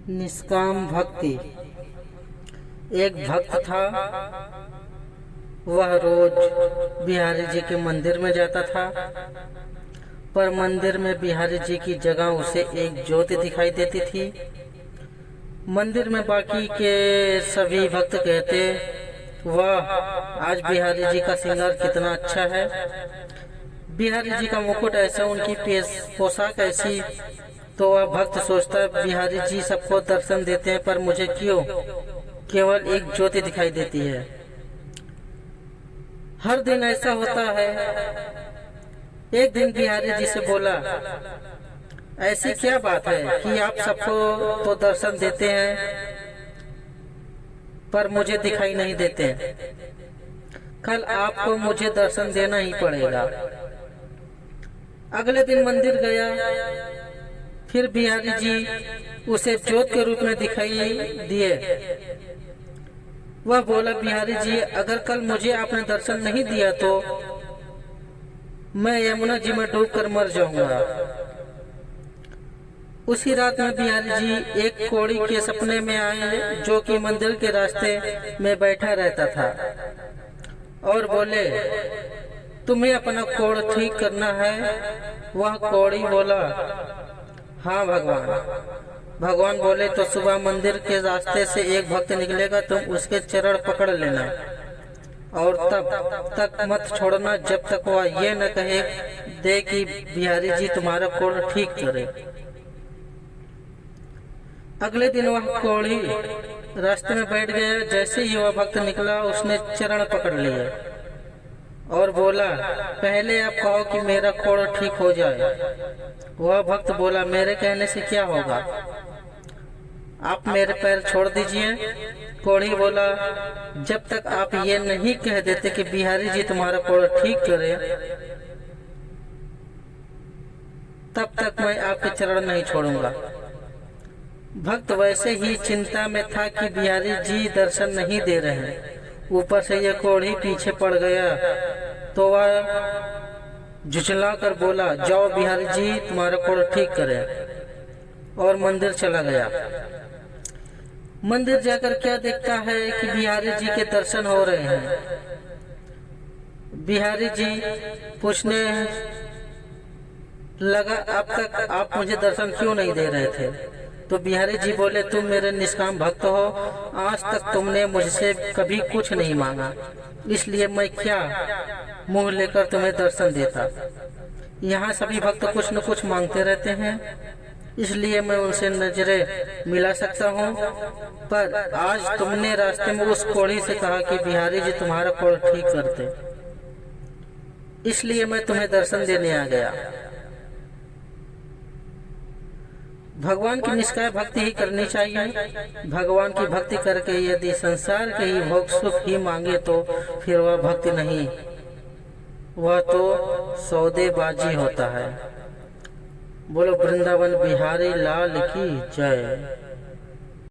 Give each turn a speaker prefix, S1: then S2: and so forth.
S1: निष्काम भक्ति। एक भक्त था, वह रोज बिहारी जी के मंदिर में जाता था, पर मंदिर में बिहारी जी की जगह उसे एक ज्योति दिखाई देती थी। मंदिर में बाकी के सभी भक्त कहते, वाह, आज बिहारी जी का श्रृंगार कितना अच्छा है, बिहारी जी का मुकुट ऐसा, उनकी पोशाक ऐसी। तो वह भक्त सोचता, बिहारी जी सबको दर्शन देते हैं, पर मुझे क्यों केवल एक ज्योति दिखाई देती है। हर दिन ऐसा होता है। एक दिन बिहारी जी से बोला, ऐसी क्या बात है कि आप सबको तो दर्शन देते हैं पर मुझे दिखाई नहीं देते। कल आपको मुझे दर्शन देना ही पड़ेगा। अगले दिन मंदिर गया, फिर बिहारी जी उसे ज्योत के रूप में दिखाई दिए। वह बोला, बिहारी जी, अगर कल मुझे आपने दर्शन नहीं दिया तो मैं यमुना जी में डूबकर मर जाऊंगा। उसी रात में बिहारी जी एक कोढ़ी के सपने में आए, जो कि मंदिर के रास्ते में बैठा रहता था, और बोले, तुम्हें अपना कोढ़ ठीक करना है। वह कोढ़ी बोला, हाँ भगवान। भगवान बोले, तो सुबह मंदिर के रास्ते से एक भक्त निकलेगा, तुम उसके चरण पकड़ लेना और तब तक मत छोड़ना जब तक वह ये न कहे दे कि बिहारी जी तुम्हारा कोढ़ ठीक करे। अगले दिन वह कोढ़ी रास्ते में बैठ गया। जैसे ही वह भक्त निकला, उसने चरण पकड़ लिए और बोला, पहले आप कहो कि मेरा कोढ़ ठीक हो जाए। वह भक्त बोला, मेरे कहने से क्या होगा, आप मेरे पैर छोड़ दीजिए। कोढ़ी बोला, जब तक आप ये नहीं कह देते कि बिहारी जी तुम्हारा कोढ़ ठीक करे, तब तक मैं आपके चरण नहीं छोड़ूंगा। भक्त वैसे ही चिंता में था कि बिहारी जी दर्शन नहीं दे रहे, ऊपर से यह कोढ़ी पीछे पड़ गया। तो वह झुझला कर बोला, जाओ बिहारी जी तुम्हारा कोढ़ ठीक करे, और मंदिर चला गया। मंदिर जाकर क्या देखता है कि बिहारी जी के दर्शन हो रहे हैं। बिहारी जी पूछने लगा, अब तक आप मुझे दर्शन क्यों नहीं दे रहे थे। तो बिहारी जी बोले, तुम मेरे निष्काम भक्त हो, आज तक तुमने मुझसे कभी कुछ नहीं मांगा, इसलिए मैं क्या मुंह लेकर तुम्हें दर्शन देता। यहाँ सभी भक्त कुछ न कुछ मांगते रहते हैं, इसलिए मैं उनसे नजरें मिला सकता हूँ, पर आज तुमने रास्ते में उस कोढ़ी से कहा कि बिहारी जी तुम्हारा कोढ़ ठीक करते, इसलिए मैं तुम्हें दर्शन देने आ गया। भगवान की निष्काम भक्ति ही करनी चाहिए। भगवान की भक्ति करके यदि संसार के ही भोग सुख ही मांगे तो फिर वह भक्ति नहीं, वह तो सौदेबाजी होता है। बोलो वृंदावन बिहारी लाल की जय।